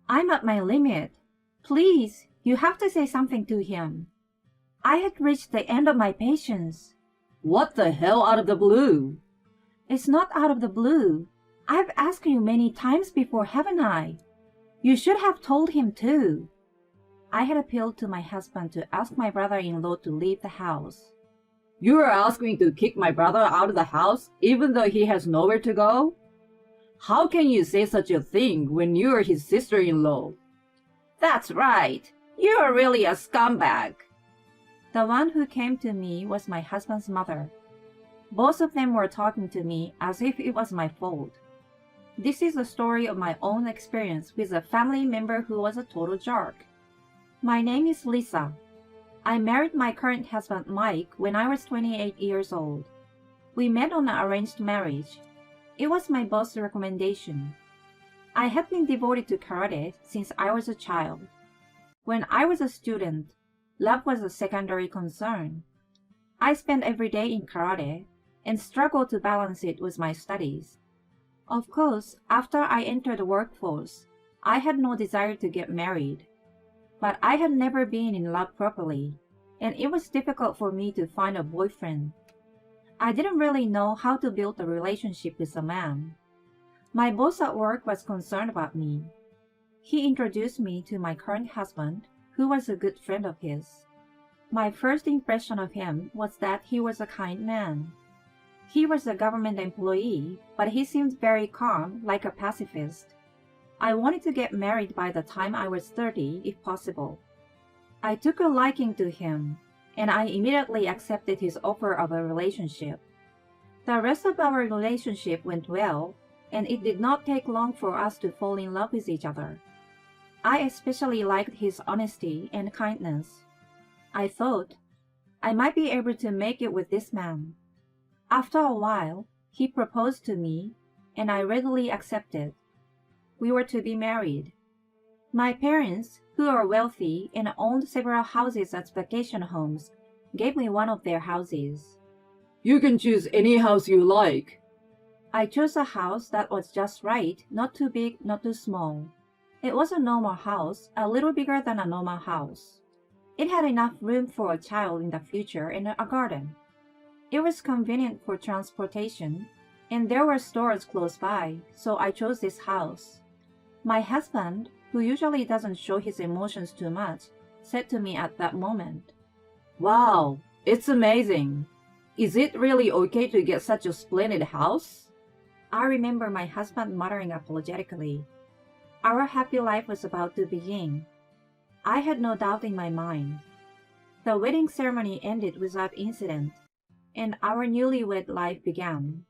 I'm at my limit. Please, you have to say something to him. I had reached the end of my patience. What the hell out of the blue? It's not out of the blue. I've asked you many times before, haven't I? You should have told him too. I had appealed to my husband to ask my brother-in-law to leave the house. You are asking to kick my brother out of the house even though he has nowhere to go? How can you say such a thing when you are his sister-in-law? That's right. You are really a scumbag. The one who came to me was my husband's mother. Both of them were talking to me as if it was my fault. This is a story of my own experience with a family member who was a total jerk. My name is Lisa. I married my current husband Mike when I was 28 years old. We met on an arranged marriage. It was my boss's recommendation. I had been devoted to karate since I was a child. When I was a student, love was a secondary concern. I spent every day in karate and struggled to balance it with my studies. Of course, after I entered the workforce, I had no desire to get married. But I had never been in love properly, and it was difficult for me to find a boyfriend. I didn't really know how to build a relationship with a man. My boss at work was concerned about me. He introduced me to my current husband, who was a good friend of his. My first impression of him was that he was a kind man. He was a government employee, but he seemed very calm, like a pacifist. I wanted to get married by the time I was 30, if possible. I took a liking to him, and I immediately accepted his offer of a relationship. The rest of our relationship went well, and it did not take long for us to fall in love with each other. I especially liked his honesty and kindness. I thought, I might be able to make it with this man. After a while, he proposed to me, and I readily accepted. We were to be married. My parents, who are wealthy and owned several houses as vacation homes, gave me one of their houses. You can choose any house you like. I chose a house that was just right, not too big, not too small. It was a normal house, a little bigger than a normal house. It had enough room for a child in the future and a garden. It was convenient for transportation, and there were stores close by, so I chose this house. My husband, who usually doesn't show his emotions too much, said to me at that moment, Wow, it's amazing. Is it really okay to get such a splendid house? I remember my husband muttering apologetically. Our happy life was about to begin. I had no doubt in my mind. The wedding ceremony ended without incident, and our newlywed life began.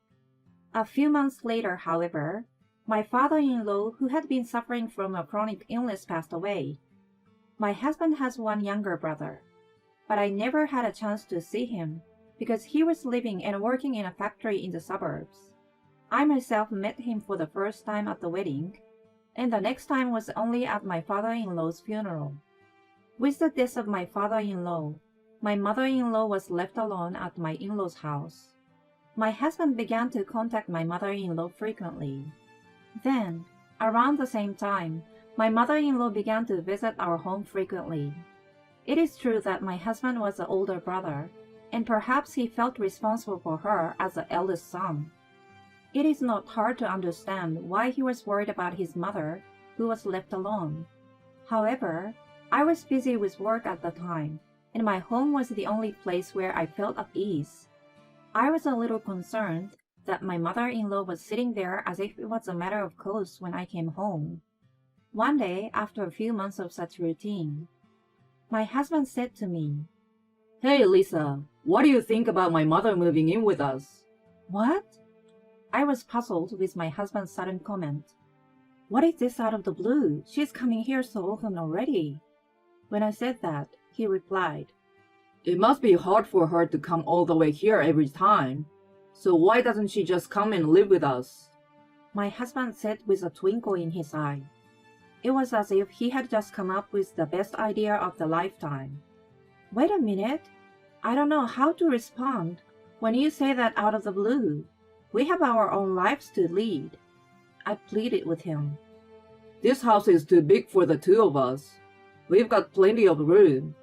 A few months later, however, my father-in-law, who had been suffering from a chronic illness, passed away. My husband has one younger brother, but I never had a chance to see him because he was living and working in a factory in the suburbs. I myself met him for the first time at the wedding, and the next time was only at my father-in-law's funeral. With the death of my father-in-law, my mother-in-law was left alone at my in-laws' house. My husband began to contact my mother-in-law frequently. Then, around the same time, my mother-in-law began to visit our home frequently. It is true that my husband was the older brother, and perhaps he felt responsible for her as the eldest son. It is not hard to understand why he was worried about his mother, who was left alone. However, I was busy with work at the time, and my home was the only place where I felt at ease. I was a little concerned that my mother-in-law was sitting there as if it was a matter of course when I came home. One day, after a few months of such routine, my husband said to me, Hey Lisa, what do you think about my mother moving in with us? What? I was puzzled with my husband's sudden comment. What is this out of the blue? She's coming here so often already. When I said that, he replied, It must be hard for her to come all the way here every time. So why doesn't she just come and live with us? My husband said with a twinkle in his eye. It was as if he had just come up with the best idea of the lifetime. Wait a minute. I don't know how to respond when you say that out of the blue. We have our own lives to lead. I pleaded with him. This house is too big for the two of us. We've got plenty of room.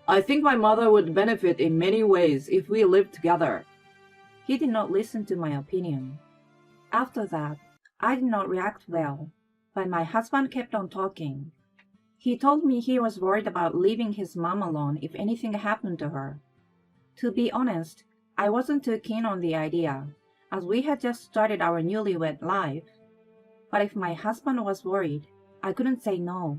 I think my mother would benefit in many ways if we lived together. He did not listen to my opinion. After that, I did not react well, but my husband kept on talking. He told me he was worried about leaving his mom alone if anything happened to her. To be honest, I wasn't too keen on the idea, as we had just started our newlywed life. But if my husband was worried, I couldn't say no.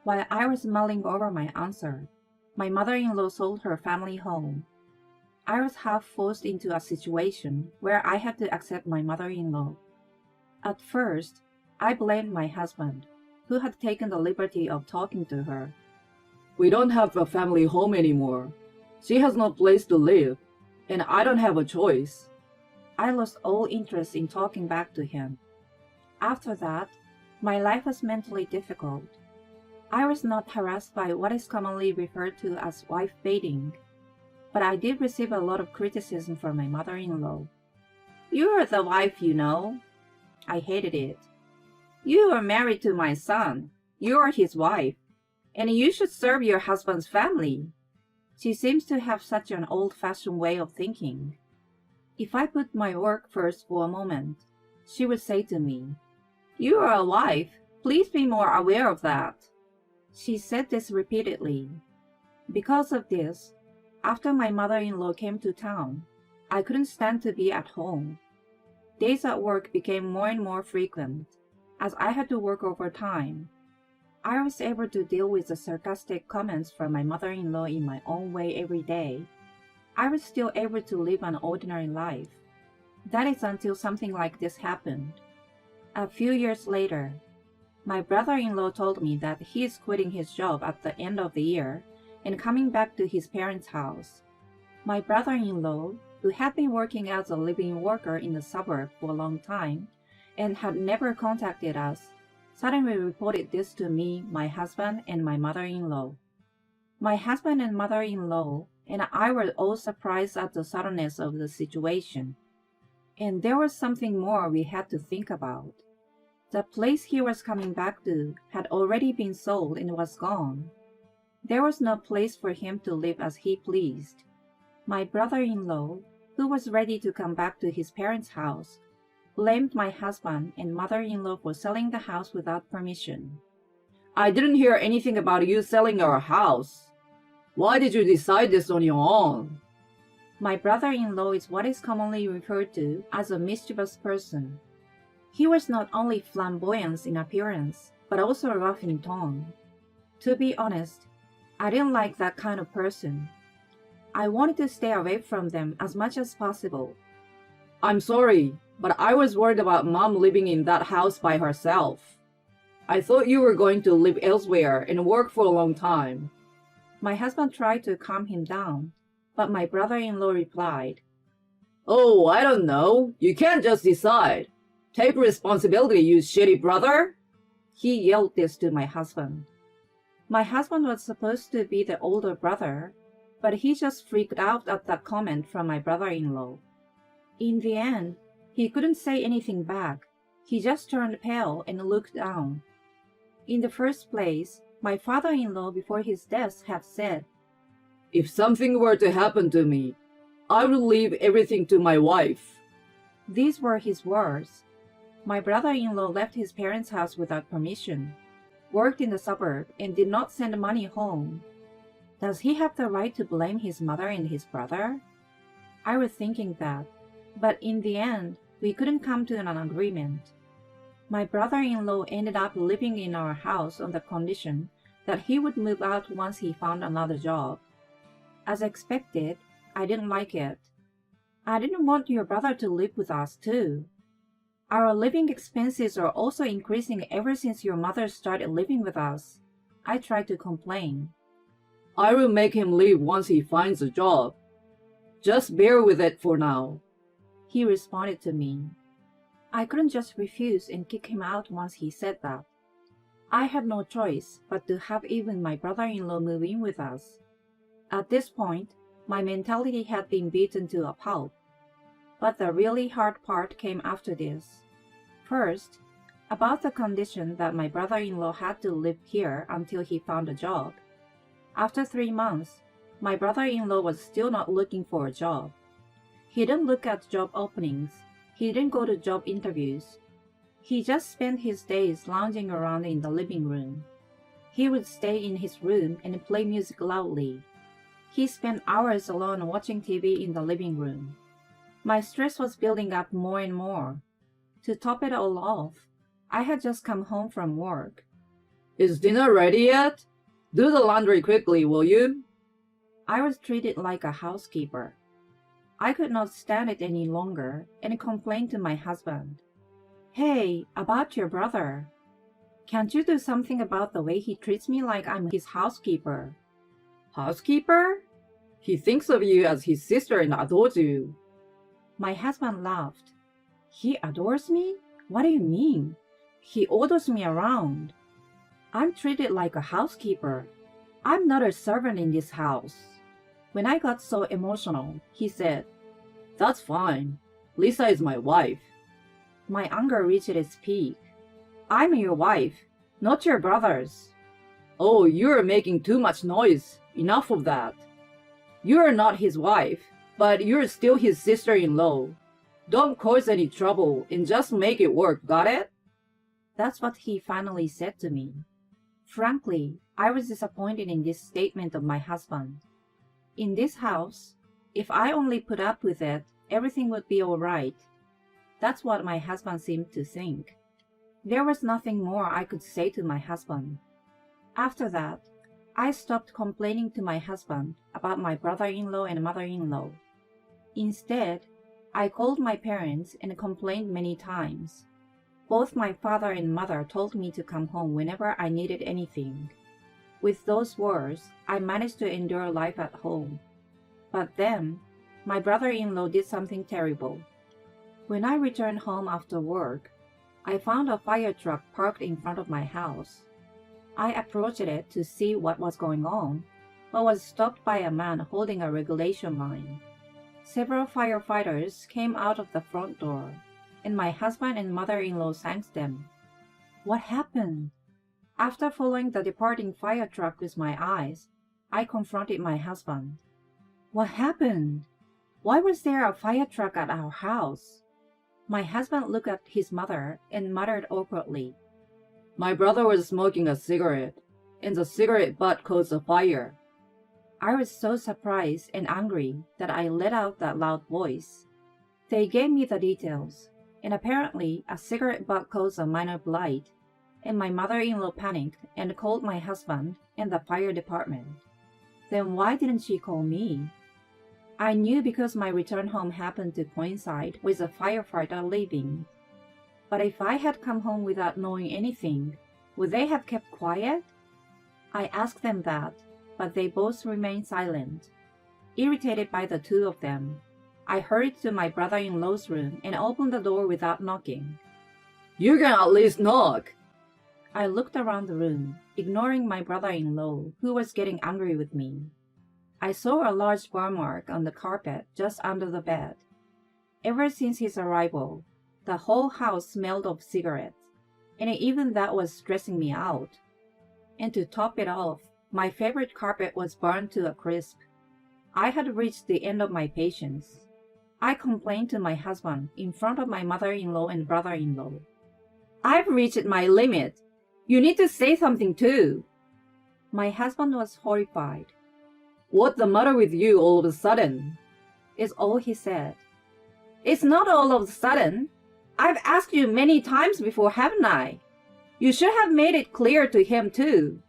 While I was mulling over my answer, my mother-in-law sold her family home. I was half forced into a situation where I had to accept my mother-in-law. At first, I blamed my husband, who had taken the liberty of talking to her. We don't have a family home anymore. She has no place to live, and I don't have a choice. I lost all interest in talking back to him. After that, my life was mentally difficult. I was not harassed by what is commonly referred to as wife baiting, but I did receive a lot of criticism from my mother-in-law. "You're the wife, you know." I hated it. "You are married to my son. You're his wife, and you should serve your husband's family." She seems to have such an old-fashioned way of thinking. If I put my work first for a moment, she would say to me, "You are a wife. Please be more aware of that." She said this repeatedly. Because of this, after my mother-in-law came to town, I couldn't stand to be at home. Days at work became more and more frequent, as I had to work overtime. I was able to deal with the sarcastic comments from my mother-in-law in my own way every day. I was still able to live an ordinary life. That is until something like this happened. A few years later, my brother-in-law told me that he is quitting his job at the end of the year and coming back to his parents' house. My brother-in-law, who had been working as a living worker in the suburb for a long time and had never contacted us, suddenly reported this to me, my husband, and my mother-in-law. My husband and mother-in-law and I were all surprised at the suddenness of the situation. And there was something more we had to think about. The place he was coming back to had already been sold and was gone. There was no place for him to live as he pleased. My brother-in-law, who was ready to come back to his parents' house, blamed my husband and mother-in-law for selling the house without permission. "I didn't hear anything about you selling our house. Why did you decide this on your own?" My brother-in-law is what is commonly referred to as a mischievous person. He was not only flamboyant in appearance, but also rough in tone. To be honest, I didn't like that kind of person. I wanted to stay away from them as much as possible. "I'm sorry, but I was worried about Mom living in that house by herself. I thought you were going to live elsewhere and work for a long time." My husband tried to calm him down, but my brother-in-law replied, "Oh, I don't know. You can't just decide. Take responsibility, you shitty brother." He yelled this to my husband. My husband was supposed to be the older brother, but he just freaked out at that comment from my brother-in-law. In the end, he couldn't say anything back. He just turned pale and looked down. In the first place, my father-in-law before his death had said, "If something were to happen to me, I would leave everything to my wife." These were his words. My brother-in-law left his parents' house without permission, worked in the suburb, and did not send money home. Does he have the right to blame his mother and his brother? I was thinking that, but in the end, we couldn't come to an agreement. My brother-in-law ended up living in our house on the condition that he would move out once he found another job. As expected, I didn't like it. I didn't want your brother to live with us too. Our living expenses are also increasing ever since your mother started living with us. I tried to complain. "I will make him leave once he finds a job. Just bear with it for now," he responded to me. I couldn't just refuse and kick him out once he said that. I had no choice but to have even my brother-in-law move in with us. At this point, my mentality had been beaten to a pulp. But the really hard part came after this. First, about the condition that my brother-in-law had to live here until he found a job. After 3 months, my brother-in-law was still not looking for a job. He didn't look at job openings. He didn't go to job interviews. He just spent his days lounging around in the living room. He would stay in his room and play music loudly. He spent hours alone watching TV in the living room. My stress was building up more and more. To top it all off, I had just come home from work. Is dinner ready yet? Do the laundry quickly, will you? I was treated like a housekeeper. I could not stand it any longer and complained to my husband. Hey, about your brother. Can't you do something about the way he treats me like I'm his housekeeper? Housekeeper? He thinks of you as his sister and adores you. My husband laughed. He adores me? What do you mean? He orders me around. I'm treated like a housekeeper. I'm not a servant in this house. When I got so emotional, he said, That's fine. Lisa is my wife. My anger reached its peak. I'm your wife, not your brother's. Oh, you're making too much noise. Enough of that. You're not his wife, but you're still his sister-in-law. Don't cause any trouble and just make it work, got it? That's what he finally said to me. Frankly, I was disappointed in this statement of my husband. In this house, if I only put up with it, everything would be all right. That's what my husband seemed to think. There was nothing more I could say to my husband. After that, I stopped complaining to my husband about my brother-in-law and mother-in-law. Instead, I called my parents and complained many times. Both my father and mother told me to come home whenever I needed anything. With those words, I managed to endure life at home. But then, my brother-in-law did something terrible. When I returned home after work, I found a fire truck parked in front of my house. I approached it to see what was going on, but was stopped by a man holding a regulation line. Several firefighters came out of the front door, and my husband and mother-in-law thanked them. What happened? After following the departing fire truck with my eyes, I confronted my husband. What happened? Why was there a fire truck at our house? My husband looked at his mother and muttered awkwardly. My brother was smoking a cigarette, and the cigarette butt caused a fire. I was so surprised and angry that I let out that loud voice. They gave me the details, and apparently a cigarette butt caused a minor blight, and my mother-in-law panicked and called my husband and the fire department. Then why didn't she call me? I knew because my return home happened to coincide with a firefighter leaving. But if I had come home without knowing anything, would they have kept quiet? I asked them that, but they both remained silent. Irritated by the two of them, I hurried to my brother-in-law's room and opened the door without knocking. You can at least knock. I looked around the room, ignoring my brother-in-law, who was getting angry with me. I saw a large burn mark on the carpet just under the bed. Ever since his arrival, the whole house smelled of cigarettes, and even that was stressing me out. And to top it off, my favorite carpet was burned to a crisp. I had reached the end of my patience. I complained to my husband in front of my mother-in-law and brother-in-law. I've reached my limit. You need to say something too. My husband was horrified. What's the matter with you all of a sudden? Is all he said. It's not all of a sudden. I've asked you many times before, haven't I? You should have made it clear to him too.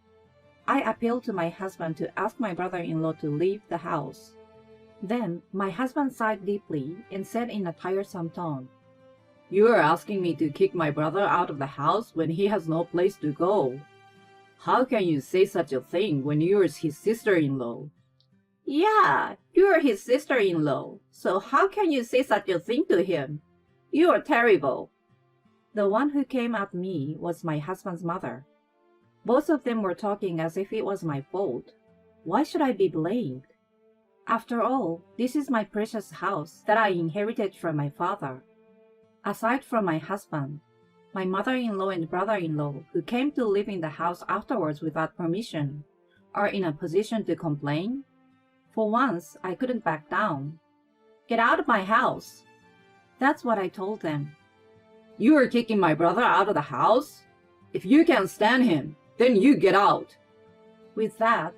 I appealed to my husband to ask my brother-in-law to leave the house. Then my husband sighed deeply and said in a tiresome tone, You are asking me to kick my brother out of the house when he has no place to go. How can you say such a thing when you're his sister-in-law? Yeah, you're his sister-in-law, so how can you say such a thing to him? You are terrible. The one who came at me was my husband's mother. Both of them were talking as if it was my fault. Why should I be blamed? After all, this is my precious house that I inherited from my father. Aside from my husband, My mother-in-law and brother-in-law, who came to live in the house afterwards without permission, are in a position to complain? For once, I couldn't back down. Get out of my house! That's what I told them. You are kicking my brother out of the house? If you can't stand him, then you get out. With that,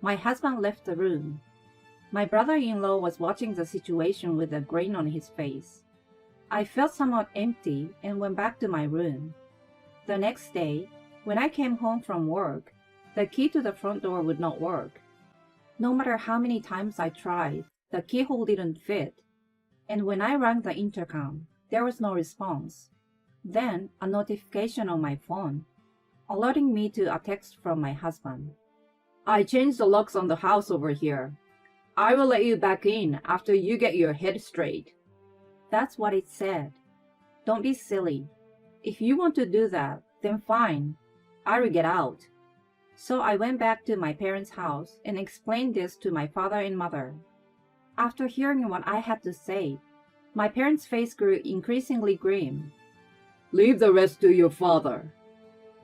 my husband left the room. My brother-in-law was watching the situation with a grin on his face. I felt somewhat empty and went back to my room. The next day, when I came home from work, the key to the front door would not work. No matter how many times I tried, the keyhole didn't fit. And when I rang the intercom, there was no response. Then, a notification on my phone, alerting me to a text from my husband. I changed the locks on the house over here. I will let you back in after you get your head straight. That's what it said. Don't be silly. If you want to do that, then fine. I will get out. So I went back to my parents' house and explained this to my father and mother. After hearing what I had to say, my parents' face grew increasingly grim. Leave the rest to your father.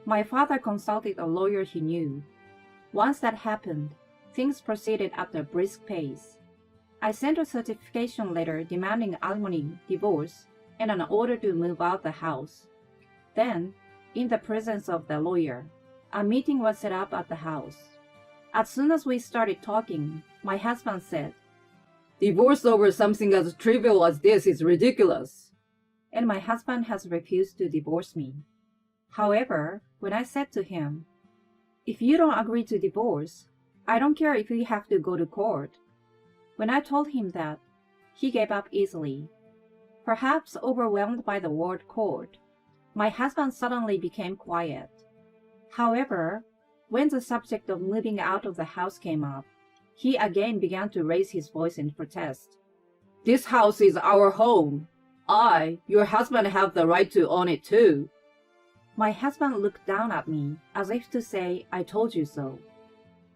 My father consulted a lawyer he knew. Once that happened, things proceeded at a brisk pace. I sent a certification letter demanding alimony, divorce, and an order to move out the house. Then, in the presence of the lawyer, a meeting was set up at the house. As soon as we started talking, my husband said, Divorce over something as trivial as this is ridiculous. And my husband has refused to divorce me. However, when I said to him, if you don't agree to divorce, I don't care if we have to go to court. When I told him that, he gave up easily. Perhaps overwhelmed by the word court, my husband suddenly became quiet. However, when the subject of moving out of the house came up, he again began to raise his voice in protest. This house is our home. I, your husband, have the right to own it too. My husband looked down at me as if to say, I told you so.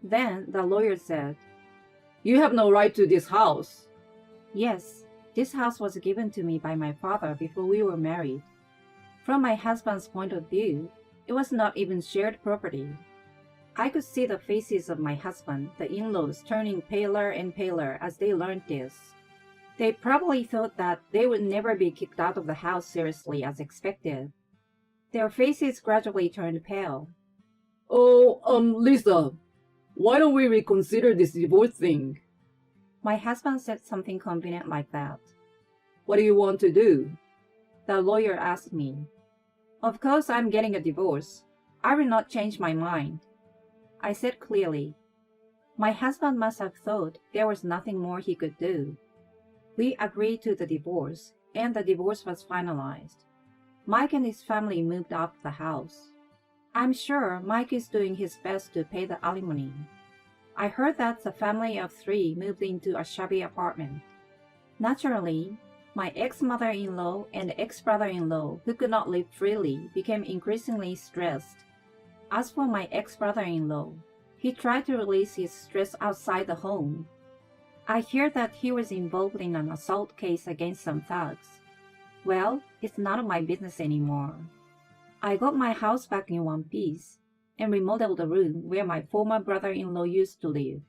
Then the lawyer said, You have no right to this house. Yes, this house was given to me by my father before we were married. From my husband's point of view, it was not even shared property. I could see the faces of my husband, the in-laws, turning paler and paler as they learned this. They probably thought that they would never be kicked out of the house seriously as expected. Their faces gradually turned pale. Oh, Lisa, why don't we reconsider this divorce thing? My husband said something convenient like that. What do you want to do? The lawyer asked me. Of course I'm getting a divorce. I will not change my mind. I said clearly. My husband must have thought there was nothing more he could do. We agreed to the divorce, and the divorce was finalized. Mike and his family moved out of the house. I'm sure Mike is doing his best to pay the alimony. I heard that the family of 3 moved into a shabby apartment. Naturally, my ex-mother-in-law and ex-brother-in-law, who could not live freely, became increasingly stressed. As for my ex-brother-in-law, he tried to release his stress outside the home. I hear that he was involved in an assault case against some thugs. Well, it's none of my business anymore. I got my house back in one piece and remodeled the room where my former brother-in-law used to live.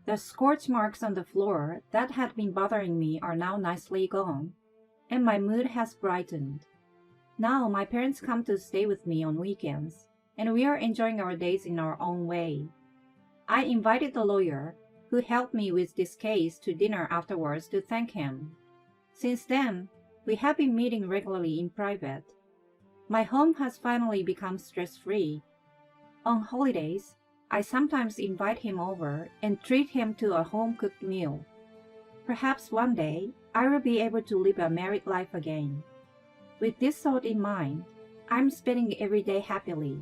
The scorch marks on the floor that had been bothering me are now nicely gone, and my mood has brightened. Now my parents come to stay with me on weekends, and we are enjoying our days in our own way. I invited the lawyer, who helped me with this case, to dinner afterwards to thank him. Since then, we have been meeting regularly in private. My home has finally become stress-free. On holidays, I sometimes invite him over and treat him to a home-cooked meal. Perhaps one day, I will be able to live a married life again. With this thought in mind, I'm spending every day happily.